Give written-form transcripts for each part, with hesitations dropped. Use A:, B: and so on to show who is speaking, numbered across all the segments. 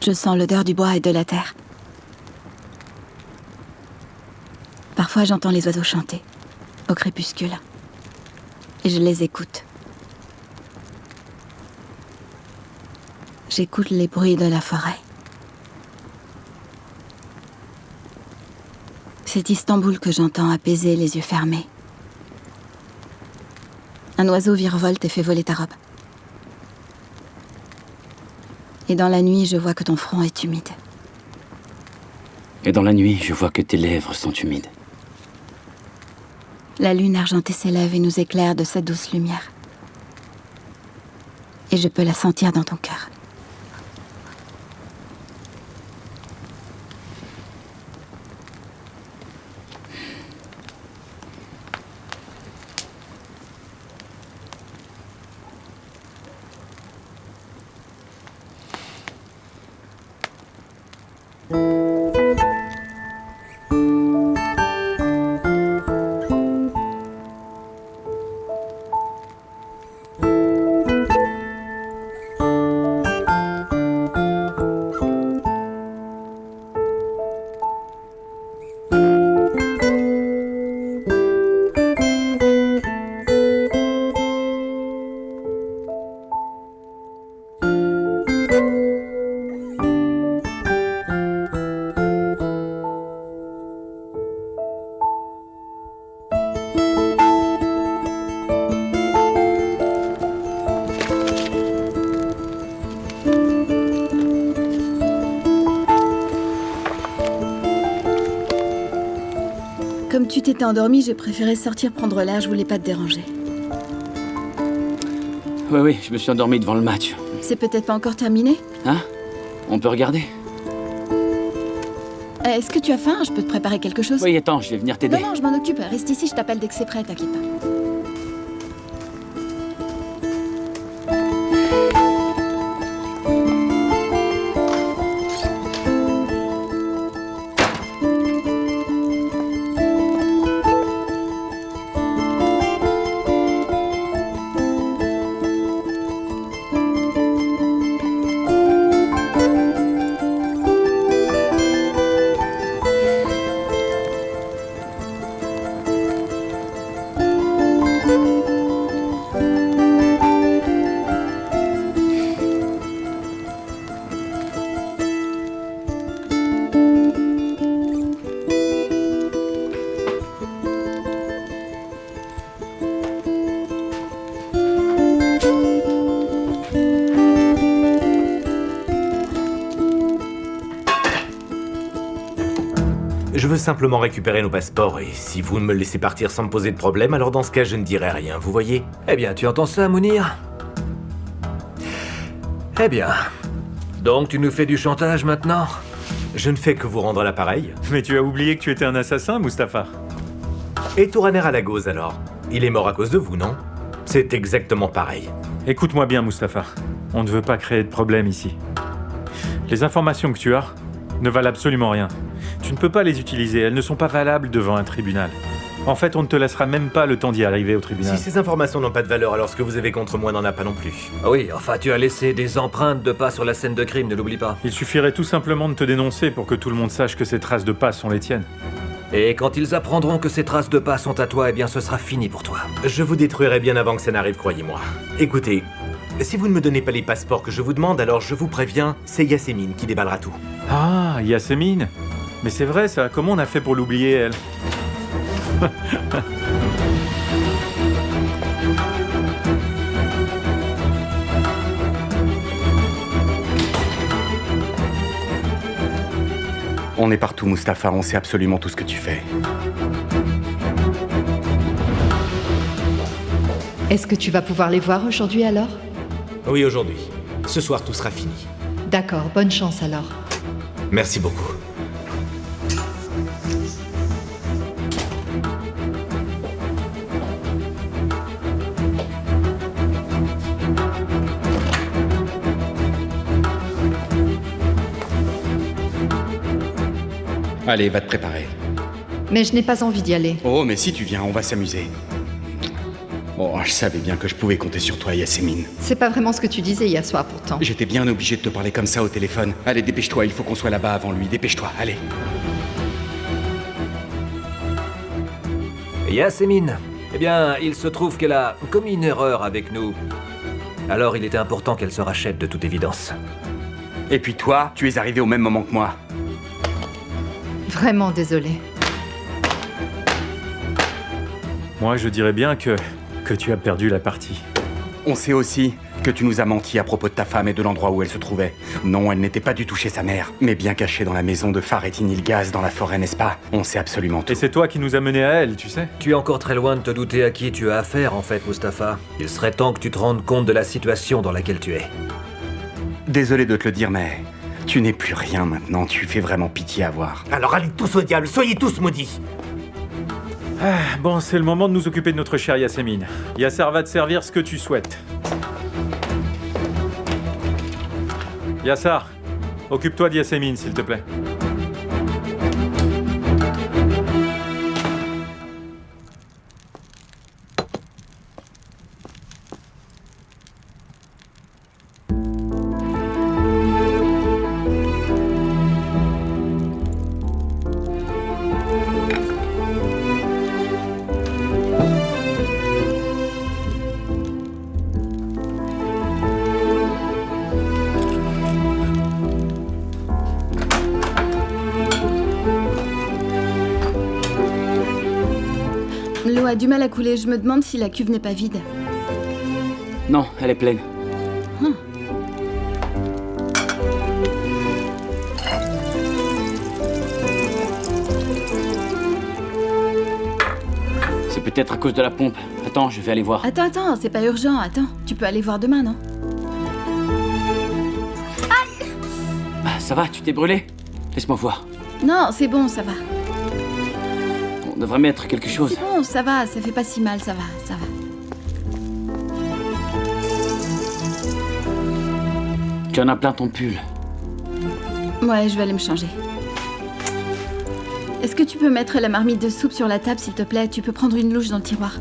A: Je sens l'odeur du bois et de la terre. Parfois, j'entends les oiseaux chanter, au crépuscule. Et je les écoute. J'écoute les bruits de la forêt. C'est Istanbul que j'entends apaisé, les yeux fermés. Un oiseau virevolte et fait voler ta robe. Et dans la nuit, je vois que ton front est humide.
B: Et dans la nuit, je vois que tes lèvres sont humides.
A: La lune argentée s'élève et nous éclaire de sa douce lumière. Et je peux la sentir dans ton cœur. Comme tu t'étais endormi, j'ai préféré sortir prendre l'air, je voulais pas te déranger.
B: Oui, je me suis endormi devant le match.
A: C'est peut-être pas encore terminé?
B: Hein? On peut regarder?
A: Est-ce que tu as faim? Je peux te préparer quelque chose?
B: Oui, attends, je vais venir t'aider.
A: Non, je m'en occupe. Reste ici, je t'appelle dès que c'est prêt, t'inquiète pas.
C: Je veux simplement récupérer nos passeports, et si vous me laissez partir sans me poser de problème, alors dans ce cas, je ne dirai rien, vous voyez?
D: Eh bien, tu entends ça, Mounir? Eh bien... Donc tu nous fais du chantage maintenant?
C: Je ne fais que vous rendre l'appareil.
E: Mais tu as oublié que tu étais un assassin, Mustapha.
C: Et Touraner Alagos, alors? Il est mort à cause de vous, non? C'est exactement pareil.
E: Écoute-moi bien, Mustapha. On ne veut pas créer de problème ici. Les informations que tu as ne valent absolument rien. Tu ne peux pas les utiliser, elles ne sont pas valables devant un tribunal. En fait, on ne te laissera même pas le temps d'y arriver au tribunal.
C: Si ces informations n'ont pas de valeur, alors ce que vous avez contre moi n'en a pas non plus.
D: Oui, enfin, tu as laissé des empreintes de pas sur la scène de crime, ne l'oublie pas.
E: Il suffirait tout simplement de te dénoncer pour que tout le monde sache que ces traces de pas sont les tiennes.
D: Et quand ils apprendront que ces traces de pas sont à toi, eh bien ce sera fini pour toi.
C: Je vous détruirai bien avant que ça n'arrive, croyez-moi. Écoutez, si vous ne me donnez pas les passeports que je vous demande, alors je vous préviens, c'est Yasmine qui déballera tout.
E: Ah, Yasmine. Mais c'est vrai ça, comment on a fait pour l'oublier, elle?
F: On est partout, Mustapha, on sait absolument tout ce que tu fais.
G: Est-ce que tu vas pouvoir les voir aujourd'hui alors?
C: Oui, aujourd'hui. Ce soir, tout sera fini.
G: D'accord, bonne chance alors.
C: Merci beaucoup.
F: Allez, va te préparer.
G: Mais je n'ai pas envie d'y aller.
F: Oh, mais si tu viens, on va s'amuser. Oh, je savais bien que je pouvais compter sur toi, Yasmine.
G: C'est pas vraiment ce que tu disais hier soir pourtant.
F: J'étais bien obligé de te parler comme ça au téléphone. Allez, dépêche-toi, il faut qu'on soit là-bas avant lui. Dépêche-toi, allez.
D: Yasmine, eh bien, il se trouve qu'elle a commis une erreur avec nous. Alors il était important qu'elle se rachète de toute évidence.
F: Et puis toi, tu es arrivé au même moment que moi.
G: Vraiment désolé.
E: Moi, je dirais bien que tu as perdu la partie.
F: On sait aussi que tu nous as menti à propos de ta femme et de l'endroit où elle se trouvait. Non, elle n'était pas du tout chez sa mère, mais bien cachée dans la maison de Faretin Ilgaz dans la forêt, n'est-ce pas? On sait absolument tout.
E: Et c'est toi qui nous as menés à elle, tu sais.
D: Tu es encore très loin de te douter à qui tu as affaire, en fait, Mustapha. Il serait temps que tu te rendes compte de la situation dans laquelle tu es.
F: Désolé de te le dire, mais tu n'es plus rien maintenant. Tu fais vraiment pitié à voir.
C: Alors allez tous au diable, soyez tous maudits.
E: Bon, c'est le moment de nous occuper de notre chère Yasmine. Yassar va te servir ce que tu souhaites. Yassar, occupe-toi de Yasmine, s'il te plaît.
A: L'eau a du mal à couler, je me demande si la cuve n'est pas vide.
B: Non, elle est pleine. C'est peut-être à cause de la pompe. Attends, je vais aller voir.
A: Attends, c'est pas urgent, attends. Tu peux aller voir demain, non?
B: Ah, ça va, tu t'es brûlé? Laisse-moi voir.
A: Non, c'est bon, ça va.
B: On devrait mettre quelque chose.
A: C'est bon, ça va, ça fait pas si mal, ça va, ça va.
B: Tu en as plein ton pull.
A: Ouais, je vais aller me changer. Est-ce que tu peux mettre la marmite de soupe sur la table, s'il te plaît? Tu peux prendre une louche dans le tiroir.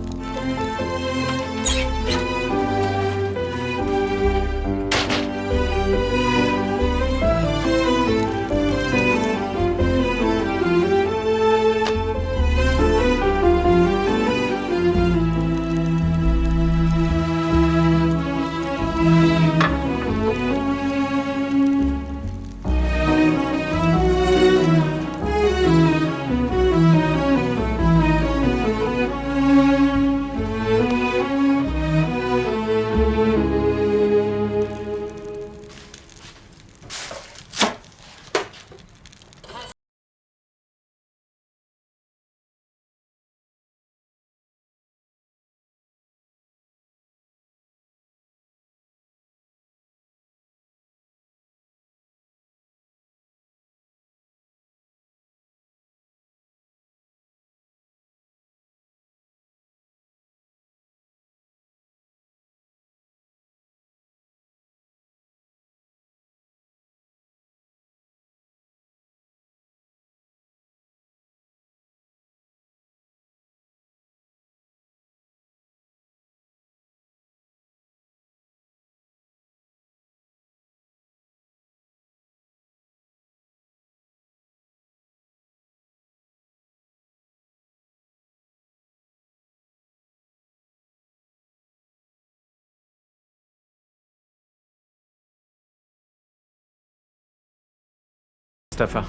E: Mustapha,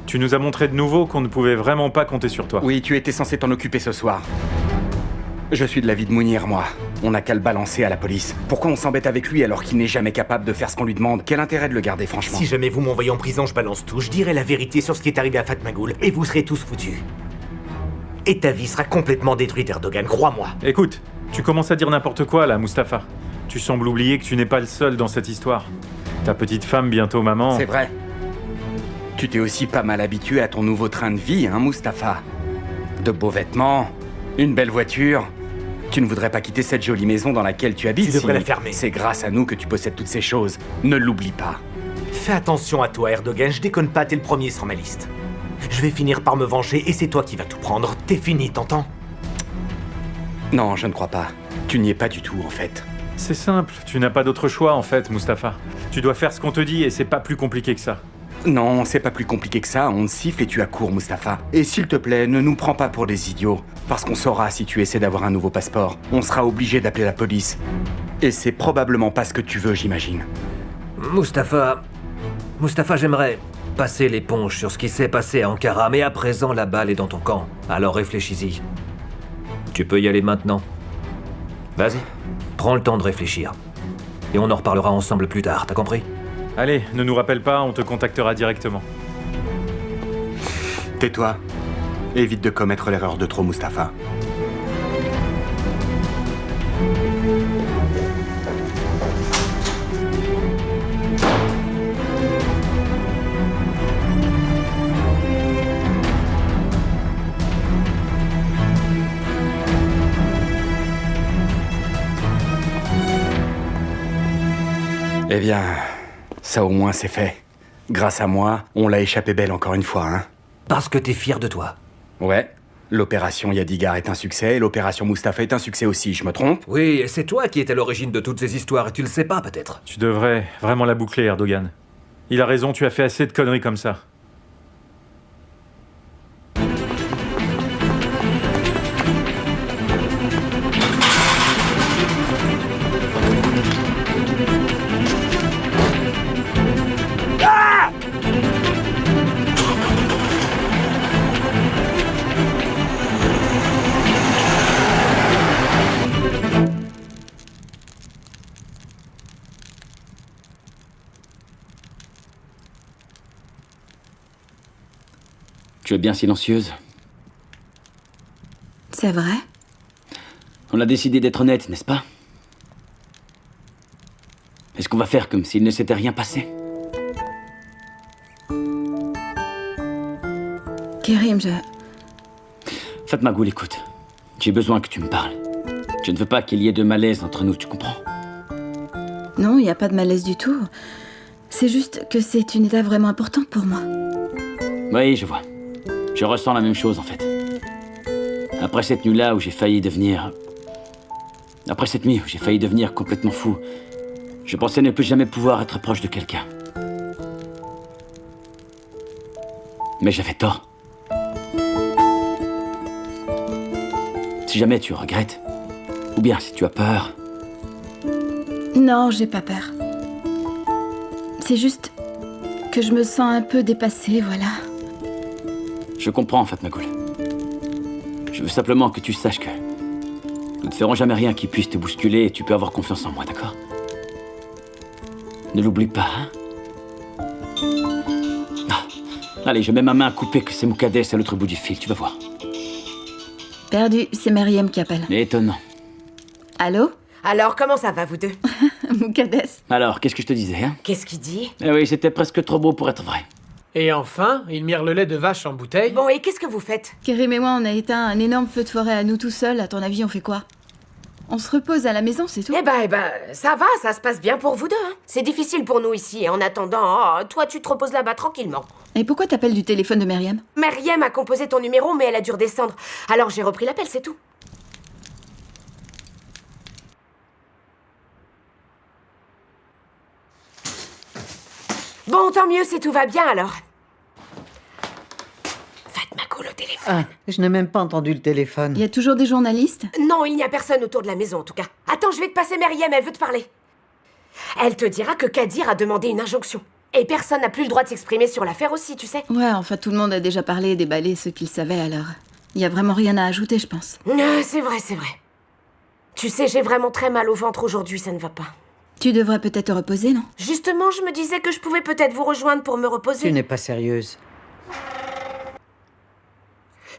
E: tu nous as montré de nouveau qu'on ne pouvait vraiment pas compter sur toi.
F: Oui, tu étais censé t'en occuper ce soir. Je suis de l'avis de Mounir, moi. On n'a qu'à le balancer à la police. Pourquoi on s'embête avec lui alors qu'il n'est jamais capable de faire ce qu'on lui demande? Quel intérêt de le garder, franchement?
C: Si jamais vous m'envoyez en prison, je balance tout. Je dirai la vérité sur ce qui est arrivé à Fatmagoul. Et vous serez tous foutus. Et ta vie sera complètement détruite, Erdogan, crois-moi.
E: Écoute, tu commences à dire n'importe quoi là, Mustapha. Tu sembles oublier que tu n'es pas le seul dans cette histoire. Ta petite femme, bientôt maman...
F: C'est vrai. Tu t'es aussi pas mal habitué à ton nouveau train de vie, hein, Mustapha? De beaux vêtements, une belle voiture... Tu ne voudrais pas quitter cette jolie maison dans laquelle tu habites.
C: Tu devrais la fermer.
F: C'est grâce à nous que tu possèdes toutes ces choses. Ne l'oublie pas.
C: Fais attention à toi, Erdogan. Je déconne pas, t'es le premier sur ma liste. Je vais finir par me venger et c'est toi qui vas tout prendre. T'es fini, t'entends?
F: Non, je ne crois pas. Tu n'y es pas du tout, en fait.
E: C'est simple, tu n'as pas d'autre choix en fait, Mustapha. Tu dois faire ce qu'on te dit et c'est pas plus compliqué que ça.
F: Non, c'est pas plus compliqué que ça. On te siffle et tu accours, Mustapha. Et s'il te plaît, ne nous prends pas pour des idiots. Parce qu'on saura si tu essaies d'avoir un nouveau passeport. On sera obligé d'appeler la police. Et c'est probablement pas ce que tu veux, j'imagine.
D: Mustapha, j'aimerais passer l'éponge sur ce qui s'est passé à Ankara, mais à présent, la balle est dans ton camp. Alors réfléchis-y. Tu peux y aller maintenant. Vas-y, prends le temps de réfléchir. Et on en reparlera ensemble plus tard, t'as compris?
E: Allez, ne nous rappelle pas, on te contactera directement.
F: Tais-toi. Évite de commettre l'erreur de trop, Mustapha. Eh bien, ça au moins c'est fait. Grâce à moi, on l'a échappé belle encore une fois, hein.
D: Parce que t'es fier de toi.
F: Ouais, l'opération Yadigar est un succès et l'opération Mustapha est un succès aussi, je me trompe?
D: Oui, et c'est toi qui es à l'origine de toutes ces histoires, et tu le sais pas peut-être.
E: Tu devrais vraiment la boucler, Erdogan. Il a raison, tu as fait assez de conneries comme ça.
B: Tu es bien silencieuse.
A: C'est vrai?
B: On a décidé d'être honnête, n'est-ce pas? Est-ce qu'on va faire comme s'il ne s'était rien passé?
A: Kerim,
B: Fatma Goul, écoute. J'ai besoin que tu me parles. Je ne veux pas qu'il y ait de malaise entre nous, tu comprends?
A: Non, il n'y a pas de malaise du tout. C'est juste que c'est une étape vraiment importante pour moi.
B: Oui, je vois. Je ressens la même chose, en fait. Après cette nuit-là où j'ai failli devenir... Après cette nuit où j'ai failli devenir complètement fou, je pensais ne plus jamais pouvoir être proche de quelqu'un. Mais j'avais tort. Si jamais tu regrettes, ou bien si tu as peur...
A: Non, j'ai pas peur. C'est juste que je me sens un peu dépassée, voilà.
B: Je comprends, Fatma Goul. Je veux simplement que tu saches que nous ne ferons jamais rien qui puisse te bousculer et tu peux avoir confiance en moi, d'accord? Ne l'oublie pas, hein? Ah. Allez, je mets ma main à couper que c'est Moukadès à l'autre bout du fil, tu vas voir.
A: Perdu, c'est Meriem qui appelle.
B: Étonnant.
A: Allô?
H: Alors, comment ça va, vous deux?
A: Moukadès.
B: Alors, qu'est-ce que je te disais, hein?
H: Qu'est-ce qu'il dit?
B: Eh oui, c'était presque trop beau pour être vrai.
I: Et enfin, il mire le lait de vache en bouteille.
H: Bon, et qu'est-ce que vous faites?
A: Kerim et moi, on a éteint un énorme feu de forêt à nous tout seuls. À ton avis, on fait quoi? On se repose à la maison, c'est tout.
H: Eh ben, ça va, ça se passe bien pour vous deux, hein. C'est difficile pour nous ici, et en attendant, oh, toi, tu te reposes là-bas tranquillement.
A: Et pourquoi t'appelles du téléphone de Meriem?
H: Meriem a composé ton numéro, mais elle a dû redescendre. Alors j'ai repris l'appel, c'est tout. Bon, tant mieux si tout va bien, alors. Fatma Goul au téléphone.
J: Ah, je n'ai même pas entendu le téléphone.
A: Il y a toujours des journalistes?
H: Non, il n'y a personne autour de la maison, en tout cas. Attends, je vais te passer Meriem, elle veut te parler. Elle te dira que Kadir a demandé une injonction. Et personne n'a plus le droit de s'exprimer sur l'affaire aussi, tu sais.
A: Ouais, enfin, tout le monde a déjà parlé et déballé ce qu'il savait, alors... Il y a vraiment rien à ajouter, je pense.
H: C'est vrai, c'est vrai. Tu sais, j'ai vraiment très mal au ventre aujourd'hui, ça ne va pas.
A: Tu devrais peut-être te reposer, non?
H: Justement, je me disais que je pouvais peut-être vous rejoindre pour me reposer.
J: Tu n'es pas sérieuse.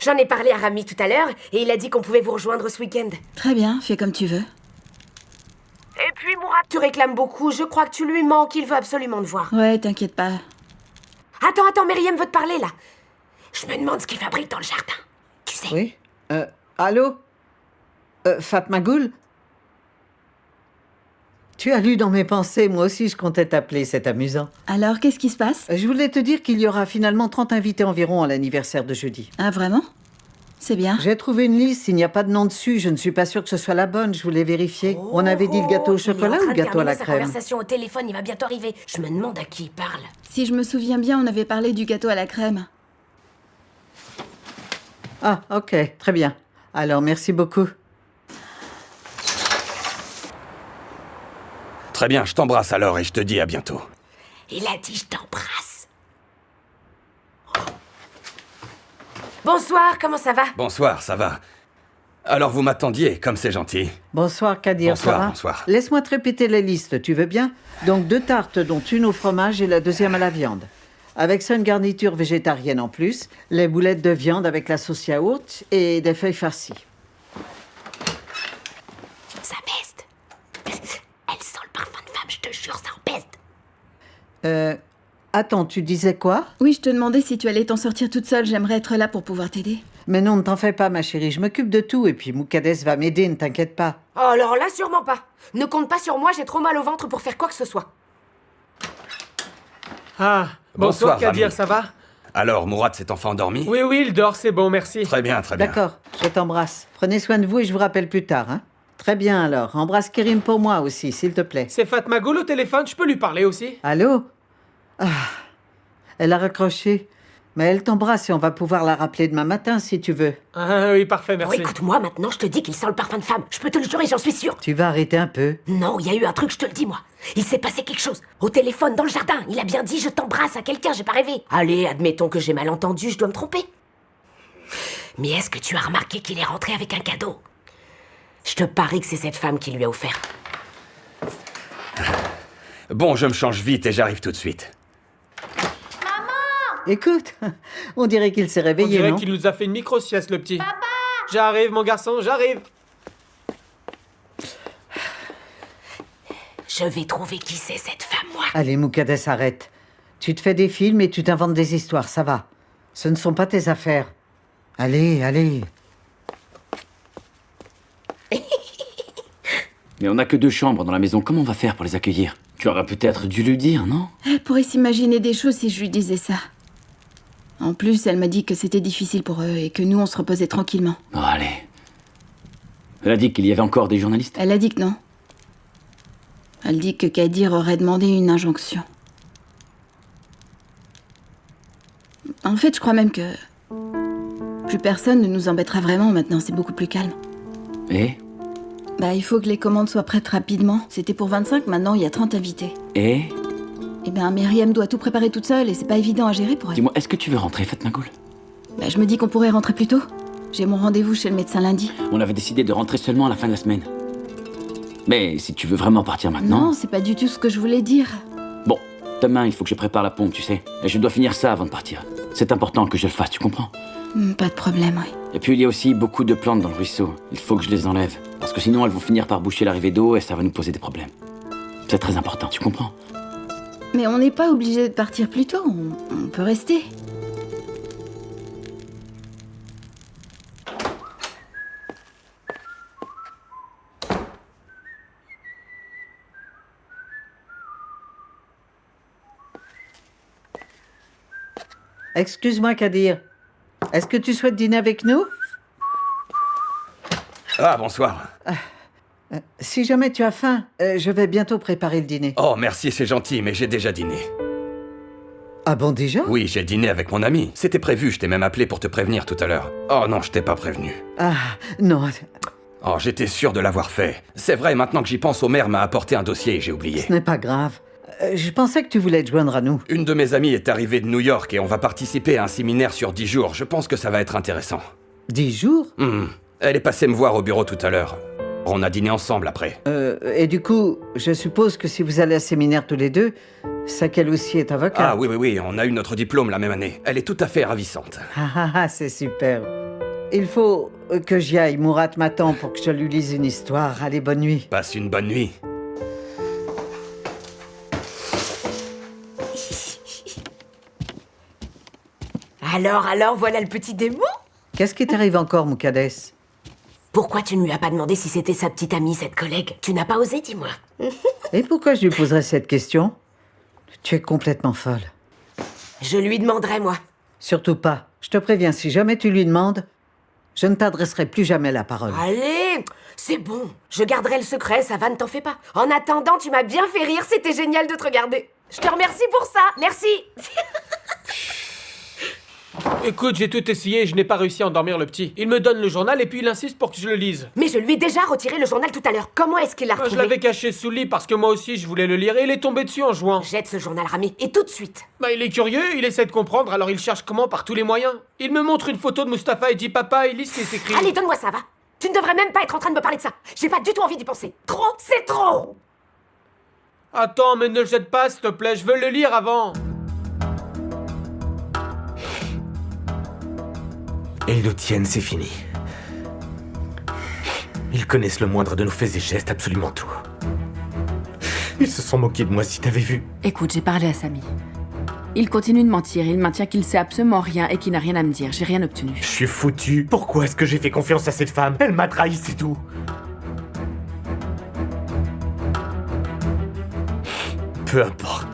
H: J'en ai parlé à Rami tout à l'heure, et il a dit qu'on pouvait vous rejoindre ce week-end.
A: Très bien, fais comme tu veux.
H: Et puis, Mourad, tu réclames beaucoup, je crois que tu lui manques, il veut absolument te voir.
A: Ouais, t'inquiète pas.
H: Attends, Meriem veut te parler, là. Je me demande ce qu'il fabrique dans le jardin. Tu sais.
J: Oui? Allô? Fatma Goul? Tu as lu dans mes pensées, moi aussi je comptais t'appeler, c'est amusant.
A: Alors, qu'est-ce qui se passe?
J: Je voulais te dire qu'il y aura finalement 30 invités environ à l'anniversaire de jeudi.
A: Ah, vraiment? C'est bien.
J: J'ai trouvé une liste, il n'y a pas de nom dessus, je ne suis pas sûre que ce soit la bonne, je voulais vérifier. On avait dit le gâteau au chocolat ou le gâteau à la
H: sa
J: crème?
H: conversation au téléphone, il va bientôt arriver. Je me demande à qui il parle.
A: Si je me souviens bien, on avait parlé du gâteau à la crème.
J: Ah, ok, très bien. Alors, merci beaucoup.
F: Très bien, je t'embrasse alors et je te dis à bientôt.
H: Il a dit je t'embrasse. Bonsoir, comment ça va?
F: Bonsoir, ça va. Alors vous m'attendiez, comme c'est gentil.
J: Bonsoir Kadir,
F: Bonsoir,
J: ça va?
F: bonsoir.
J: Laisse-moi te répéter les listes, tu veux bien? Donc 2 tartes, dont une au fromage et la deuxième à la viande. Avec ça, une garniture végétarienne en plus, les boulettes de viande avec la sauce yaourt et des feuilles farcies.
H: Ça peste. Elle sent le parfum de femme, je te jure, ça en peste.
J: Attends, tu disais quoi?
A: Oui, je te demandais si tu allais t'en sortir toute seule. J'aimerais être là pour pouvoir t'aider.
J: Mais non, ne t'en fais pas, ma chérie, je m'occupe de tout et puis Moukades va m'aider, ne t'inquiète pas.
H: Oh, alors là, sûrement pas. Ne compte pas sur moi, j'ai trop mal au ventre pour faire quoi que ce soit.
I: Ah, bonsoir Kadir, ça va?
F: Alors, Mourad s'est enfin endormi?
I: Oui, oui, il dort, c'est bon, merci.
F: Très bien, très bien.
J: D'accord, je t'embrasse. Prenez soin de vous et je vous rappelle plus tard, hein? Très bien alors, embrasse Kérim pour moi aussi, s'il te plaît.
I: C'est Fatma Goul au téléphone, je peux lui parler aussi?
J: Allô? Ah, elle a raccroché. Mais elle t'embrasse et on va pouvoir la rappeler demain matin si tu veux.
I: Ah oui, parfait,
H: Oh,
I: merci.
H: écoute-moi, maintenant, je te dis qu'il sent le parfum de femme. Je peux te le jurer, j'en suis sûre.
J: Tu vas arrêter un peu?
H: Non, il y a eu un truc, je te le dis, moi. Il s'est passé quelque chose. Au téléphone, dans le jardin. Il a bien dit « je t'embrasse » à quelqu'un, j'ai pas rêvé. Allez, admettons que j'ai mal entendu, je dois me tromper. Mais est-ce que tu as remarqué qu'il est rentré avec un cadeau? Je te parie que c'est cette femme qui lui a offert.
F: Bon, je me change vite et j'arrive tout de suite.
J: Écoute, on dirait qu'il s'est
I: On
J: réveillé,
I: dirait
J: non?
I: qu'il nous a fait une micro-sieste, le petit. Papa! J'arrive, mon garçon, j'arrive.
H: Je vais trouver qui c'est cette femme, moi.
J: Allez, Moukades, arrête. Tu te fais des films et tu t'inventes des histoires, ça va. Ce ne sont pas tes affaires. Allez, allez.
B: Mais on n'a que 2 chambres dans la maison, comment on va faire pour les accueillir? Tu aurais peut-être dû lui dire, non?
A: Elle pourrait s'imaginer des choses si je lui disais ça. En plus, elle m'a dit que c'était difficile pour eux et que nous, on se reposait tranquillement.
B: Oh, allez. Elle a dit qu'il y avait encore des journalistes?
A: Elle a dit que non. Elle dit que Kadir aurait demandé une injonction. En fait, je crois même que plus personne ne nous embêtera vraiment maintenant, c'est beaucoup plus calme.
B: Et?
A: Bah, il faut que les commandes soient prêtes rapidement. C'était pour 25, maintenant il y a 30 invités.
B: Et?
A: Eh ben, Myriam doit tout préparer toute seule et c'est pas évident à gérer pour elle.
B: Dis-moi, est-ce que tu veux rentrer, Fatma Goul?
A: Bah, je me dis qu'on pourrait rentrer plus tôt. J'ai mon rendez-vous chez le médecin lundi.
B: On avait décidé de rentrer seulement à la fin de la semaine. Mais si tu veux vraiment partir maintenant...
A: Non, c'est pas du tout ce que je voulais dire.
B: Bon, demain, il faut que je prépare la pompe, tu sais. Et je dois finir ça avant de partir. C'est important que je le fasse, tu comprends?
A: Pas de problème, oui.
B: Et puis il y a aussi beaucoup de plantes dans le ruisseau. Il faut que je les enlève. Parce que sinon, elles vont finir par boucher l'arrivée d'eau et ça va nous poser des problèmes. C'est très important, tu comprends?
A: Mais on n'est pas obligé de partir plus tôt, on peut rester.
J: Excuse-moi, Kadir. Est-ce que tu souhaites dîner avec nous?
F: Ah, bonsoir.
J: Si jamais tu as faim, je vais bientôt préparer le dîner.
F: Oh, merci, c'est gentil, mais j'ai déjà dîné.
J: Ah bon, déjà?
F: Oui, j'ai dîné avec mon ami. C'était prévu, je t'ai même appelé pour te prévenir tout à l'heure. Oh non, je t'ai pas prévenu.
J: Ah, non,
F: Oh, j'étais sûr de l'avoir fait. C'est vrai, maintenant que j'y pense, Omer m'a apporté un dossier et j'ai oublié.
J: ce n'est pas grave. Je pensais que tu voulais te joindre à nous.
F: Une de mes amies est arrivée de New York et on va participer à un séminaire sur 10 jours. Je pense que ça va être intéressant.
J: 10 jours?
F: Elle est passée me voir au bureau tout à l'heure. On a dîné ensemble après.
J: Et du coup, je suppose que si vous allez à séminaire tous les deux, c'est qu'elle aussi est avocate.
F: Ah oui, on a eu notre diplôme la même année. Elle est tout à fait ravissante.
J: C'est super. Il faut que j'y aille. Mourad m'attend pour que je lui lise une histoire. Allez, bonne nuit.
F: Passe une bonne nuit.
H: Alors, voilà le petit démon.
J: Qu'est-ce qui t'arrive encore, Moukades?
H: Pourquoi tu ne lui as pas demandé si c'était sa petite amie, cette collègue? Tu n'as pas osé, dis-moi.
J: Et pourquoi je lui poserais cette question? Tu es complètement folle.
H: Je lui demanderai, moi.
J: Surtout pas. Je te préviens, si jamais tu lui demandes, Je ne t'adresserai plus jamais la parole.
H: Allez, c'est bon. Je garderai le secret, ça va, ne t'en fais pas. En attendant, tu m'as bien fait rire, c'était génial de te regarder. Je te remercie pour ça, merci.
I: Écoute, j'ai tout essayé et je n'ai pas réussi à endormir le petit. Il me donne le journal et puis il insiste pour que je le lise.
H: Mais je lui ai déjà retiré le journal tout à l'heure. Comment est-ce qu'il l'a retrouvé?
I: Je l'avais caché sous le lit parce que moi aussi je voulais le lire et il est tombé dessus en jouant.
H: Jette ce journal, Rami, et tout de suite.
I: Il est curieux, il essaie de comprendre, alors il cherche comment par tous les moyens. Il me montre une photo de Mustapha et dit papa, il lit ce qui est écrit.
H: Allez, donne-moi ça, va. Tu ne devrais même pas être en train de me parler de ça. J'ai pas du tout envie d'y penser. Trop, c'est trop.
I: Attends, mais ne le jette pas s'il te plaît, je veux le lire avant.
C: Et ils nous tiennent, c'est fini. Ils connaissent le moindre de nos faits et gestes, absolument tout. Ils se sont moqués de moi, si t'avais vu.
K: Écoute, j'ai parlé à Samy. Il continue de mentir, il maintient qu'il sait absolument rien et qu'il n'a rien à me dire. J'ai rien obtenu.
C: Je suis foutu. Pourquoi est-ce que j'ai fait confiance à cette femme? Elle m'a trahi, c'est tout. Peu importe.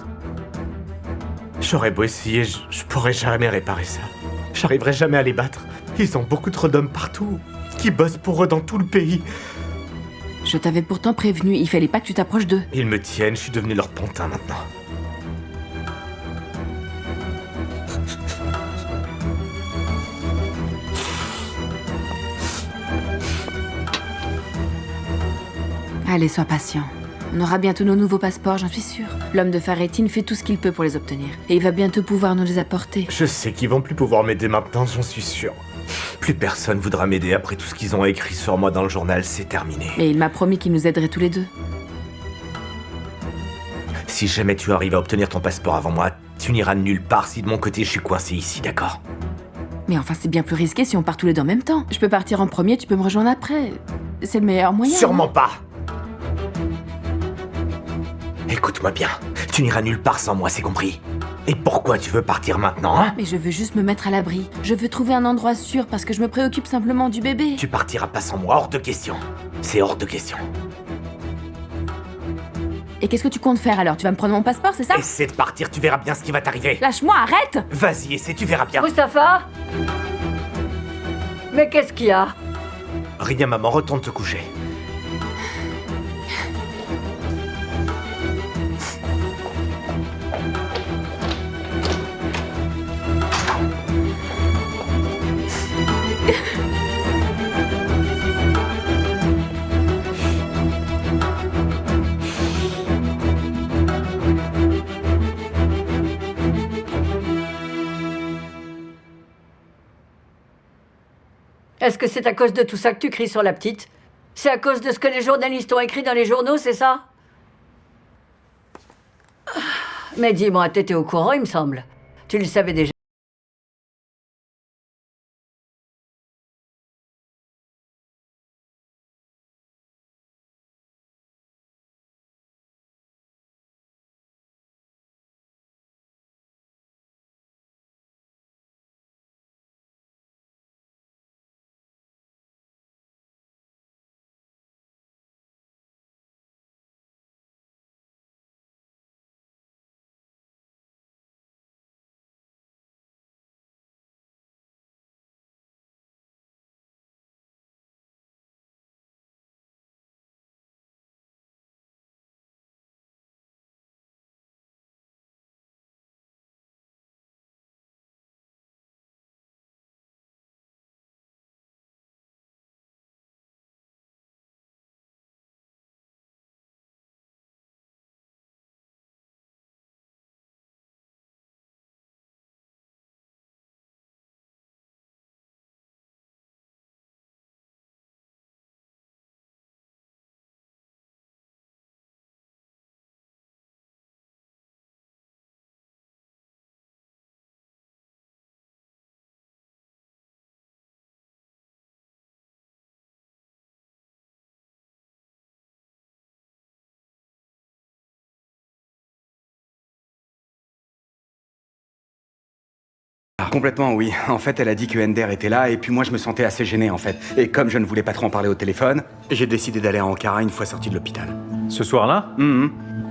C: J'aurais beau essayer, je pourrais jamais réparer ça. J'arriverai jamais à les battre. Ils ont beaucoup trop d'hommes partout, qui bossent pour eux dans tout le pays.
K: Je t'avais pourtant prévenu, il fallait pas que tu t'approches d'eux.
C: Ils me tiennent, je suis devenu leur pantin maintenant.
K: Allez, sois patient. On aura bientôt nos nouveaux passeports, j'en suis sûre. L'homme de Faretine fait tout ce qu'il peut pour les obtenir. Et il va bientôt pouvoir nous les apporter.
C: Je sais qu'ils vont plus pouvoir m'aider maintenant, j'en suis sûr. Plus personne voudra m'aider après tout ce qu'ils ont écrit sur moi dans le journal, c'est terminé.
K: Mais il m'a promis qu'il nous aiderait tous les deux.
C: Si jamais tu arrives à obtenir ton passeport avant moi, tu n'iras nulle part si de mon côté je suis coincé ici, d'accord?
K: Mais enfin, c'est bien plus risqué si on part tous les deux en même temps. Je peux partir en premier, tu peux me rejoindre après. C'est le meilleur moyen.
C: Sûrement
K: non?
C: pas! Écoute-moi bien, tu n'iras nulle part sans moi, c'est compris? Et pourquoi tu veux partir maintenant, hein?
K: Mais je veux juste me mettre à l'abri. Je veux trouver un endroit sûr parce que je me préoccupe simplement du bébé.
C: Tu partiras pas sans moi, hors de question. C'est hors de question.
K: Et qu'est-ce que tu comptes faire alors? Tu vas me prendre mon passeport, c'est ça?
C: Essaie de partir, tu verras bien ce qui va t'arriver.
K: Lâche-moi, arrête!
C: Vas-y, essaie, tu verras bien.
L: Mustapha? Mais qu'est-ce qu'il y a?
C: Rien, maman, retourne te coucher.
L: Est-ce que c'est à cause de tout ça que tu cries sur la petite? C'est à cause de ce que les journalistes ont écrit dans les journaux, c'est ça? Mais dis-moi, t'étais au courant, il me semble. Tu le savais déjà.
F: Complètement, oui. En fait, elle a dit que Ender était là, et puis moi, je me sentais assez gêné, en fait. Et comme je ne voulais pas trop en parler au téléphone, j'ai décidé d'aller à Ankara une fois sorti de l'hôpital.
E: Ce soir-là?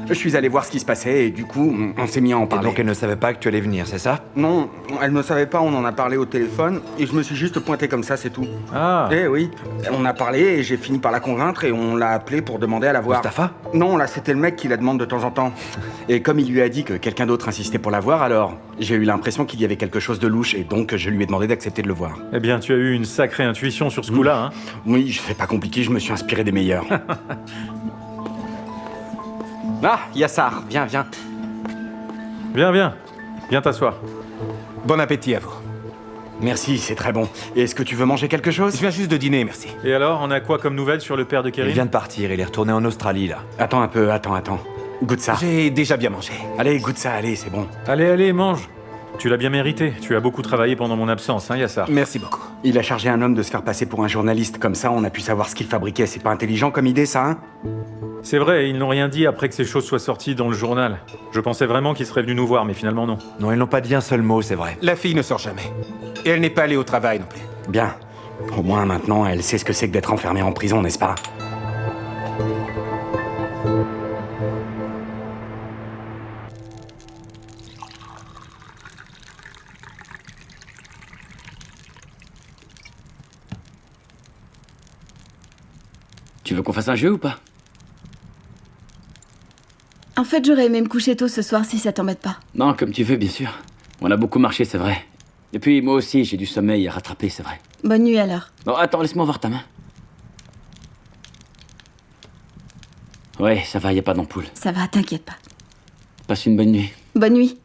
F: Je suis allé voir ce qui se passait et du coup, on s'est mis à en
M: Et
F: parler.
M: donc elle ne savait pas que tu allais venir, c'est ça?
F: Non, elle ne savait pas, on en a parlé au téléphone et je me suis juste pointé comme ça, c'est tout.
E: Ah.
F: Eh oui, on a parlé et j'ai fini par la convaincre et on l'a appelé pour demander à la voir.
M: Mustapha?
F: Non, là c'était le mec qui la demande de temps en temps. Et comme il lui a dit que quelqu'un d'autre insistait pour la voir, alors j'ai eu l'impression qu'il y avait quelque chose de louche et donc je lui ai demandé d'accepter de le voir.
E: Eh bien, tu as eu une sacrée intuition sur ce coup-là, hein.
F: Oui, c'est pas compliqué, je me suis inspiré des meilleurs.
M: Ah, Yassar, viens, viens.
E: Viens t'asseoir.
N: Bon appétit à vous.
F: Merci, c'est très bon. Et est-ce que tu veux manger quelque chose?
N: Je viens juste de dîner, merci.
E: Et alors, on a quoi comme nouvelle sur le père de
M: Il
E: Kérim?
M: vient de partir, il est retourné en Australie, là.
F: Attends un peu, attends. Goûte ça.
N: J'ai déjà bien mangé.
F: Allez, goûte ça, allez, c'est bon.
E: Allez, mange. Tu l'as bien mérité. Tu as beaucoup travaillé pendant mon absence, hein, Yassar?
N: Merci beaucoup.
F: Il a chargé un homme de se faire passer pour un journaliste, comme ça on a pu savoir ce qu'il fabriquait. C'est pas intelligent comme idée, ça, hein?
E: C'est vrai, ils n'ont rien dit après que ces choses soient sorties dans le journal. Je pensais vraiment qu'ils seraient venus nous voir, mais finalement non.
M: Non, ils n'ont pas dit un seul mot, c'est vrai.
N: La fille ne sort jamais. Et elle n'est pas allée au travail non plus.
F: Bien. Au moins maintenant, elle sait ce que c'est que d'être enfermée en prison, n'est-ce pas?
B: Tu veux qu'on fasse un jeu ou pas?
A: En fait, j'aurais aimé me coucher tôt ce soir si ça t'embête pas.
B: Non, comme tu veux, bien sûr. On a beaucoup marché, c'est vrai. Et puis, moi aussi, j'ai du sommeil à rattraper, c'est vrai.
A: Bonne nuit alors.
B: Non, attends, laisse-moi voir ta main. Ouais, ça va, y a pas d'ampoule.
A: Ça va, t'inquiète pas.
B: Passe une bonne nuit.
A: Bonne nuit.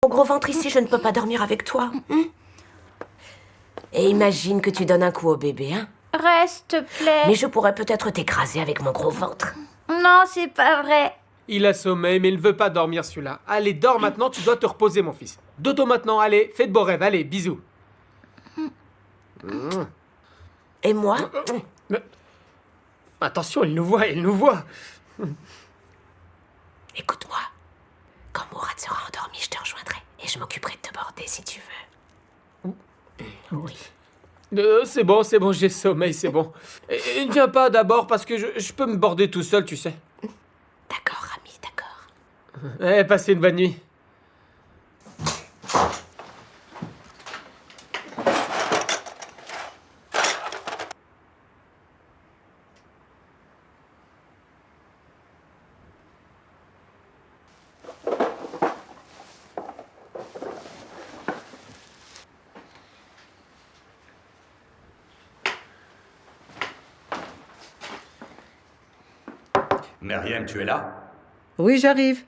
H: Mon gros ventre ici, je ne peux pas dormir avec toi. Et imagine que tu donnes un coup au bébé, hein?
O: Reste, te plaît.
H: Mais je pourrais peut-être t'écraser avec mon gros ventre.
O: Non, c'est pas vrai.
I: Il a sommeil, mais il ne veut pas dormir celui-là. Allez, dors maintenant, tu dois te reposer, mon fils. Dodo maintenant, allez, fais de beaux rêves, allez, bisous.
H: Et moi?
I: Mais... Attention, il nous voit,
H: Écoute-moi. Quand Mourad sera endormi, je te rejoindrai. Et je m'occuperai de te border si tu veux. Oui.
I: C'est bon, j'ai sommeil, c'est bon. Et ne viens pas d'abord parce que je peux me border tout seul, tu sais.
H: D'accord, ami, d'accord.
I: Eh, passez une bonne nuit.
P: Meriem, tu es là?
J: Oui, j'arrive.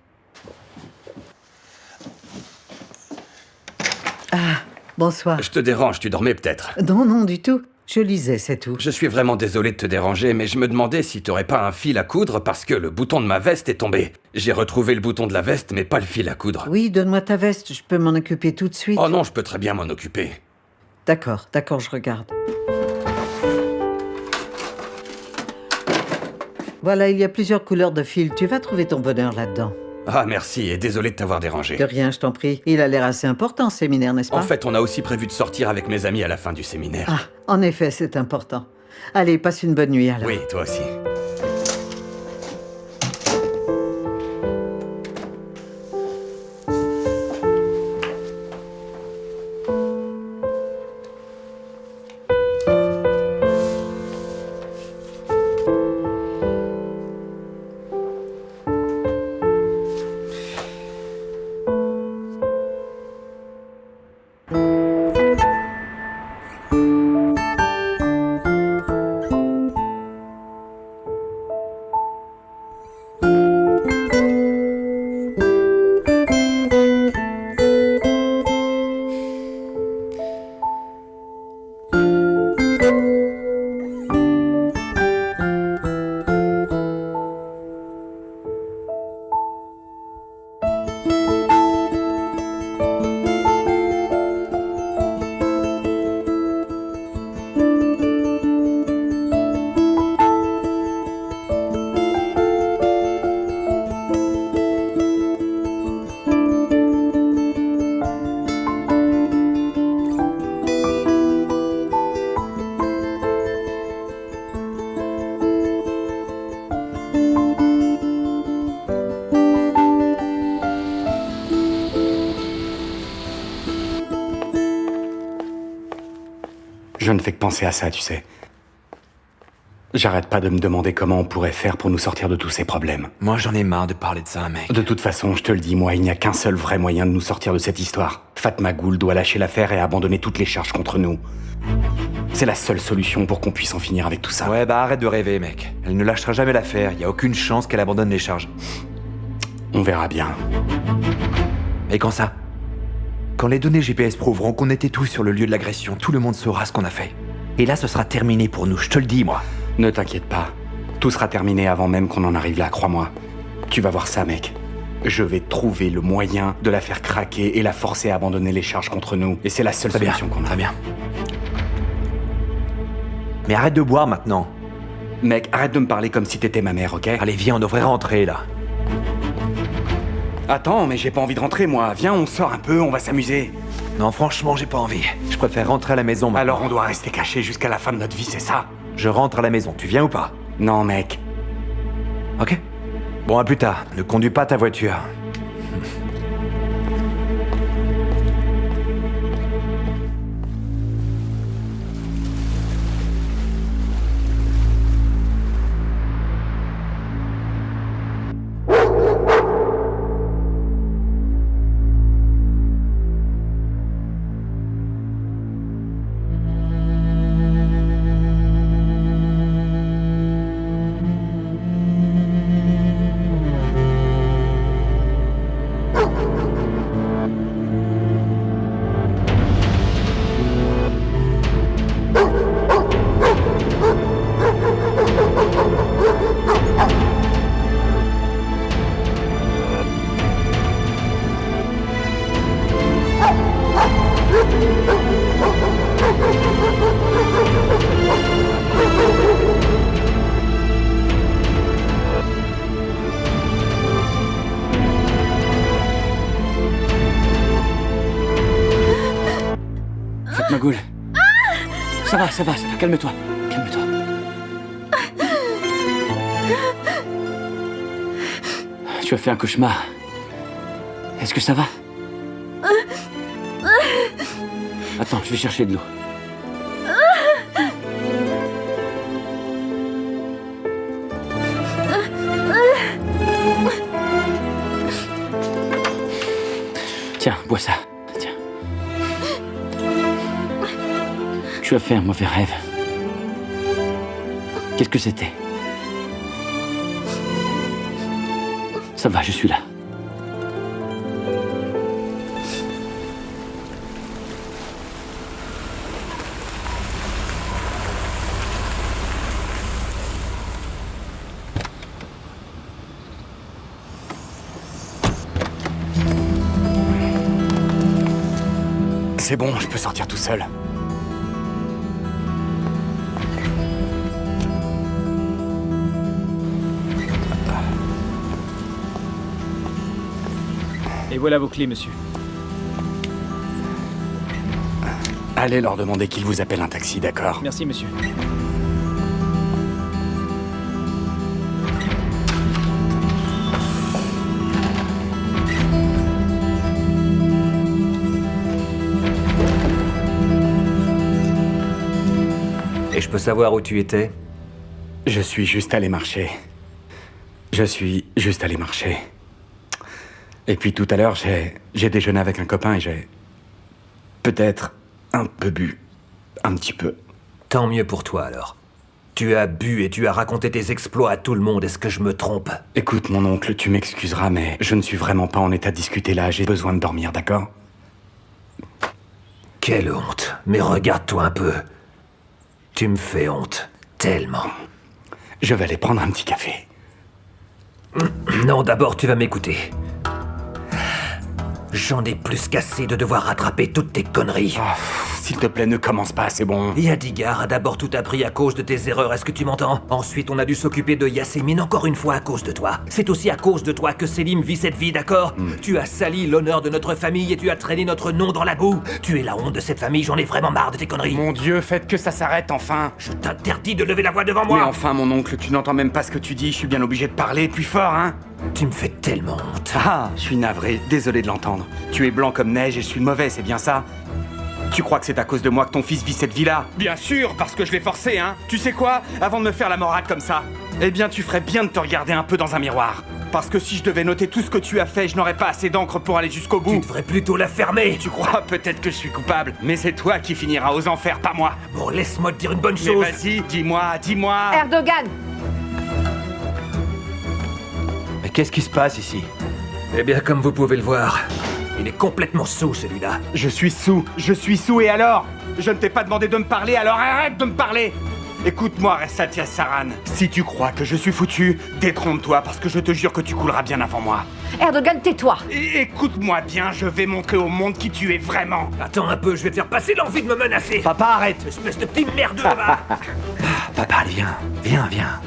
J: Ah, bonsoir.
P: Je te dérange, tu dormais peut-être?
J: Non, non, du tout. Je lisais, c'est tout.
P: Je suis vraiment désolé de te déranger, mais je me demandais si t'aurais pas un fil à coudre parce que le bouton de ma veste est tombé. J'ai retrouvé le bouton de la veste, mais pas le fil à coudre.
J: Oui, donne-moi ta veste, je peux m'en occuper tout de suite.
P: Oh non, je peux très bien m'en occuper.
J: D'accord, je regarde. Voilà, il y a plusieurs couleurs de fil. Tu vas trouver ton bonheur là-dedans.
P: Ah, merci, et désolé de t'avoir dérangé.
J: De rien, je t'en prie. Il a l'air assez important, ce séminaire, n'est-ce pas?
P: En fait, on a aussi prévu de sortir avec mes amis à la fin du séminaire.
J: Ah, en effet, c'est important. Allez, passe une bonne nuit alors.
P: Oui, toi aussi.
F: Je ne fais que penser à ça, tu sais. J'arrête pas de me demander comment on pourrait faire pour nous sortir de tous ces problèmes.
M: Moi, j'en ai marre de parler de ça, mec.
F: De toute façon, je te le dis, moi, il n'y a qu'un seul vrai moyen de nous sortir de cette histoire. Fatma Ghoul doit lâcher l'affaire et abandonner toutes les charges contre nous. C'est la seule solution pour qu'on puisse en finir avec tout ça.
M: Ouais, bah arrête de rêver, mec. Elle ne lâchera jamais l'affaire. Y a aucune chance qu'elle abandonne les charges.
F: On verra bien.
M: Et quand ça? Quand les données GPS prouveront qu'on était tous sur le lieu de l'agression, tout le monde saura ce qu'on a fait. Et là, ce sera terminé pour nous, je te le dis, moi.
F: Ne t'inquiète pas. Tout sera terminé avant même qu'on en arrive là, crois-moi. Tu vas voir ça, mec. Je vais trouver le moyen de la faire craquer et la forcer à abandonner les charges contre nous. Et c'est la seule solution qu'on a.
M: Très bien. Mais arrête de boire maintenant.
F: Mec, arrête de me parler comme si t'étais ma mère, ok?
M: Allez, viens, on devrait rentrer, là.
F: Attends, mais j'ai pas envie de rentrer, moi. Viens, on sort un peu, on va s'amuser.
M: Non, franchement, j'ai pas envie. Je préfère rentrer à la maison maintenant.
F: Alors on doit rester cachés jusqu'à la fin de notre vie, c'est ça?
M: Je rentre à la maison, tu viens ou pas?
F: Non, mec.
M: Ok. Bon, à plus tard. Ne conduis pas ta voiture.
B: Fatma Ghoul. Ça va, calme-toi. Calme-toi. Tu as fait un cauchemar. Est-ce que ça va? Attends, je vais chercher de l'eau. Tiens, bois ça. Tiens. Tu as fait un mauvais rêve. Qu'est-ce que c'était? Ça va, je suis là.
F: C'est bon, je peux sortir tout seul.
E: Et voilà vos clés, monsieur.
F: Allez leur demander qu'ils vous appellent un taxi, d'accord?
E: Merci, monsieur.
D: Et je peux savoir où tu étais?
F: Je suis juste allé marcher. Et puis tout à l'heure, j'ai déjeuné avec un copain et j'ai peut-être un peu bu. Un petit peu.
D: Tant mieux pour toi alors. Tu as bu et tu as raconté tes exploits à tout le monde, est-ce que je me trompe?
F: Écoute, mon oncle, tu m'excuseras, mais je ne suis vraiment pas en état de discuter là, j'ai besoin de dormir, d'accord?
D: Quelle honte. Mais regarde-toi un peu. Tu me fais honte. Tellement.
F: Je vais aller prendre un petit café.
D: Non, d'abord tu vas m'écouter. J'en ai plus qu'assez de devoir rattraper toutes tes conneries.
F: Oh, s'il te plaît, ne commence pas, c'est bon.
D: Yadigar a d'abord tout appris à cause de tes erreurs, est-ce que tu m'entends? Ensuite, on a dû s'occuper de Yasémine encore une fois à cause de toi. C'est aussi à cause de toi que Selim vit cette vie, d'accord? Tu as sali l'honneur de notre famille et tu as traîné notre nom dans la boue. Tu es la honte de cette famille, j'en ai vraiment marre de tes conneries.
F: Mon Dieu, faites que ça s'arrête, enfin.
D: Je t'interdis de lever la voix devant moi.
F: Mais enfin, mon oncle, tu n'entends même pas ce que tu dis, je suis bien obligé de parler plus fort, hein?
D: Tu me fais tellement honte.
F: Ah, je suis navré, désolé de l'entendre. Tu es blanc comme neige et je suis mauvais, c'est bien ça? Tu crois que c'est à cause de moi que ton fils vit cette vie-là? Bien sûr, parce que je l'ai forcé, hein. Tu sais quoi? Avant de me faire la morale comme ça, eh bien tu ferais bien de te regarder un peu dans un miroir. Parce que si je devais noter tout ce que tu as fait, je n'aurais pas assez d'encre pour aller jusqu'au bout.
D: Tu devrais plutôt la fermer.
F: Tu crois peut-être que je suis coupable, mais c'est toi qui finiras aux enfers, pas moi.
D: Bon, laisse-moi te dire une bonne
F: Mais
D: chose.
F: vas-y, dis-moi.
O: Erdogan!
M: Mais qu'est-ce qui se passe ici?
D: Eh bien, comme vous pouvez le voir, il est complètement sous, celui-là.
F: Je suis sous, et alors? Je ne t'ai pas demandé de me parler, alors arrête de me parler! Écoute-moi, Ressatia Saran. Si tu crois que je suis foutu, détrompe-toi, parce que je te jure que tu couleras bien avant moi.
O: Erdogan, tais-toi!
F: Et écoute-moi bien, je vais montrer au monde qui tu es vraiment.
D: Attends un peu, je vais te faire passer l'envie de me menacer.
M: Papa, arrête!
D: Espèce de petit merdeux, va.
M: Papa, allez, viens.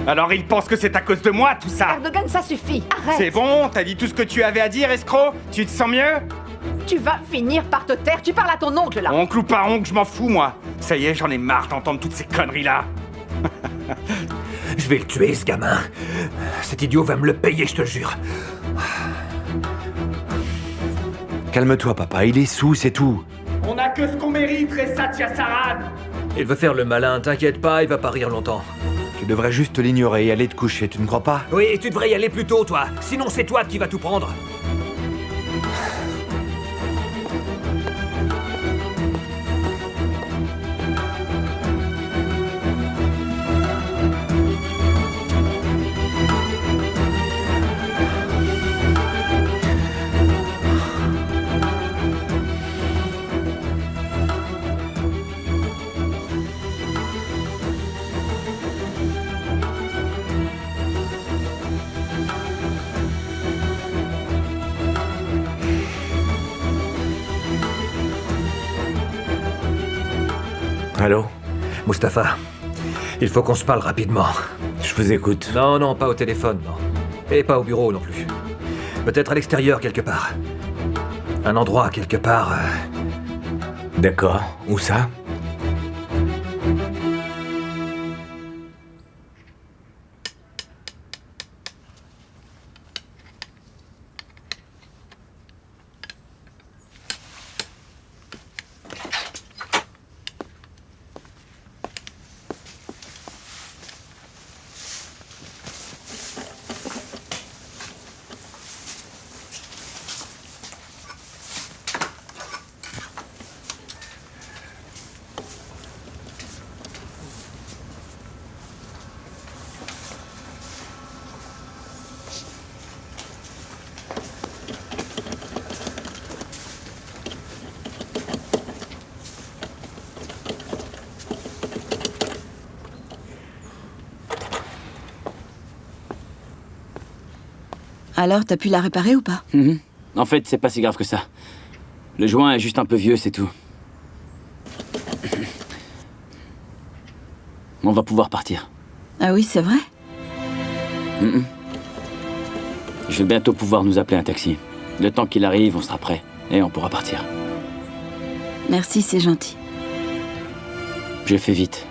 F: Alors il pense que c'est à cause de moi, tout ça?
O: Erdogan, ça suffit! Arrête!
F: C'est bon, t'as dit tout ce que tu avais à dire, escroc? Tu te sens mieux?
O: Tu vas finir par te taire, tu parles à ton oncle, là!
F: Oncle ou pas oncle, je m'en fous, moi. Ça y est, j'en ai marre d'entendre toutes ces conneries-là.
D: Je vais le tuer, ce gamin. Cet idiot va me le payer, je te jure.
M: Calme-toi, papa, il est sous, c'est tout.
F: On a que ce qu'on mérite, Ressatia Saran.
D: Il veut faire le malin, t'inquiète pas, il va pas rire longtemps.
M: Tu devrais juste l'ignorer et aller te coucher, tu ne crois pas?
D: Oui, et tu devrais y aller plus tôt, toi. Sinon, c'est toi qui vas tout prendre.
C: Allô?
D: Mustapha, il faut qu'on se parle rapidement.
C: Je vous écoute.
D: Non, pas au téléphone, non. Et pas au bureau non plus. Peut-être à l'extérieur quelque part. Un endroit quelque part.
C: D'accord. Où ça?
A: Alors, t'as pu la réparer ou pas?
B: En fait, c'est pas si grave que ça. Le joint est juste un peu vieux, c'est tout. On va pouvoir partir.
A: Ah oui, c'est vrai?
B: Je vais bientôt pouvoir nous appeler un taxi. Le temps qu'il arrive, on sera prêt. Et on pourra partir.
A: Merci, c'est gentil.
B: J'ai fait vite.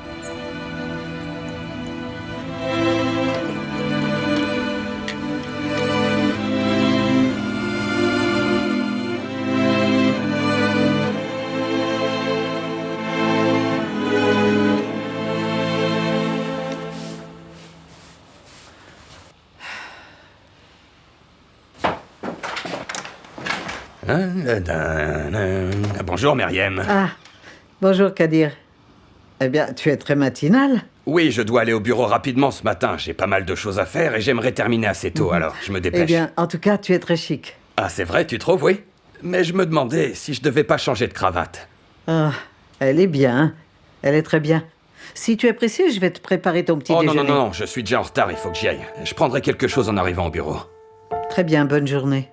P: Bonjour, Myriam.
J: Ah, bonjour Kadir. Eh bien, tu es très matinal.
P: Oui, je dois aller au bureau rapidement ce matin. J'ai pas mal de choses à faire et j'aimerais terminer assez tôt, alors je me dépêche.
J: Eh bien, en tout cas, tu es très chic.
P: Ah, c'est vrai, tu trouves, oui? Mais je me demandais si je devais pas changer de cravate.
J: Ah, elle est bien. Hein. Elle est très bien. Si tu es pressé, je vais te préparer ton petit déjeuner.
P: Non, je suis déjà en retard, il faut que j'y aille. Je prendrai quelque chose en arrivant au bureau.
J: Très bien, bonne journée.